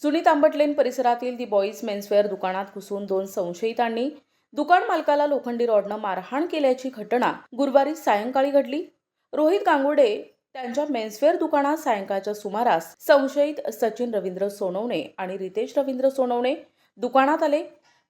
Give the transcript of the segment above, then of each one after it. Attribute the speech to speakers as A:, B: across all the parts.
A: सुनी तांबटलेन परिसरातील दी boys menswear दुकानात घुसून 2 संशयितांनी दुकान मालकाला लोखंडी रॉडनं मारहाण केल्याची घटना गुरुवारी सायंकाळी घडली। रोहित गांगुर्डे त्यांच्या मेन्सवेअर दुकानात सायंकाळच्या सुमारास संशयित सचिन रवींद्र सोनवणे आणि रितेश रवींद्र सोनवणे दुकानात आले।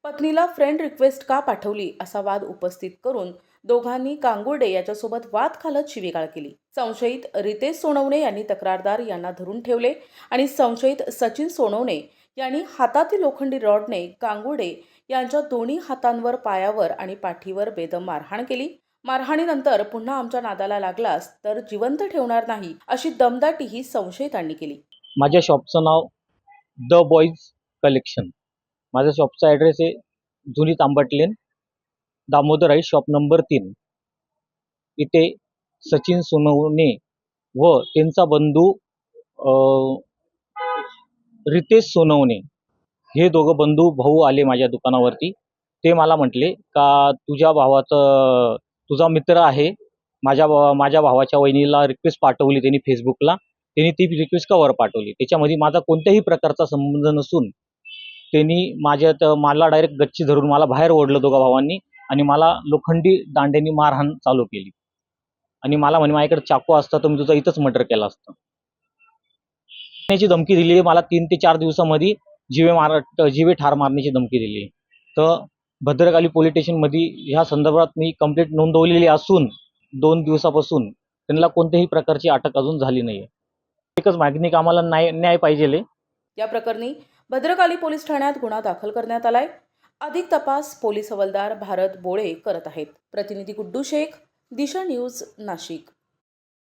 A: पत्नीला फ्रेंड रिक्वेस्ट का पाठवली असा वाद उपस्थित करून दोघांनी गांगुर्डे याच्यासोबत वाद घालत शिवीगाळ केली। संशयित रितेश सोनवणे यांनी तक्रारदार यांना धरून ठेवले आणि संशयित सचिन सोनवणे यांनी हातातील लोखंडी रॉडने गांगुर्डे यांच्या दोन्ही हातांवर, पायावर आणि पाठीवर बेदम मारहाण केली। मारहाणीनंतर पुन्हा आमच्या नादाला लागलास तर जिवंत ठेवणार नाही अशी दमदाटीही संशयितांनी केली।
B: माझ्या शॉपचं नाव द बॉईज कलेक्शन। माझ्या शॉपचा ॲड्रेस आहे जुनी तांबट लेन, दामोदर आई शॉप नंबर 3। इथे सचिन सोनवणे व त्यांचा बंधू रितेश सोनवणे हे दोघं बंधू भाऊ आले माझ्या दुकानावरती। ते मला म्हटले का तुझा मित्र आहे, माझ्या भावाच्या वहिनीला रिक्वेस्ट पाठवली त्यांनी फेसबुकला, त्यांनी ती रिक्वेस्ट कवर पाठवली। त्याच्यामध्ये माझा कोणत्याही प्रकारचा संबंध नसून त्यांनी मला डायरेक्ट गच्ची धरून मला बाहेर ओढलं दोघा भावांनी आणि मला लोखंडी दांड्यांनी मारहाण चालू केली आणि मला म्हणे माझ्याकडे चाकू असता तर मी तुझा इथंच मर्डर केला असतं। त्याची धमकी दिली मला 3 ते 4 दिवसामध्ये जीवे ठार मारण्याची धमकी दिली। तर भद्रकाली पोलीस स्टेशनमध्ये ह्या संदर्भात मी कंप्लेंट नोंदवलेली असून 2 दिवसापासून त्यांना कोणत्याही प्रकारची अटक अजून झाली नाही। एकच मागणी आम्हाला न्याय पाहिजे।
A: या प्रकरणी भद्रकाली पोलीस ठाण्यात गुन्हा दाखल करण्यात आलाय। अधिक तपास पोलीस हवालदार भारत बोळे करत आहेत। प्रतिनिधी गुड्डू शेख, दिशा न्यूज, नाशिक।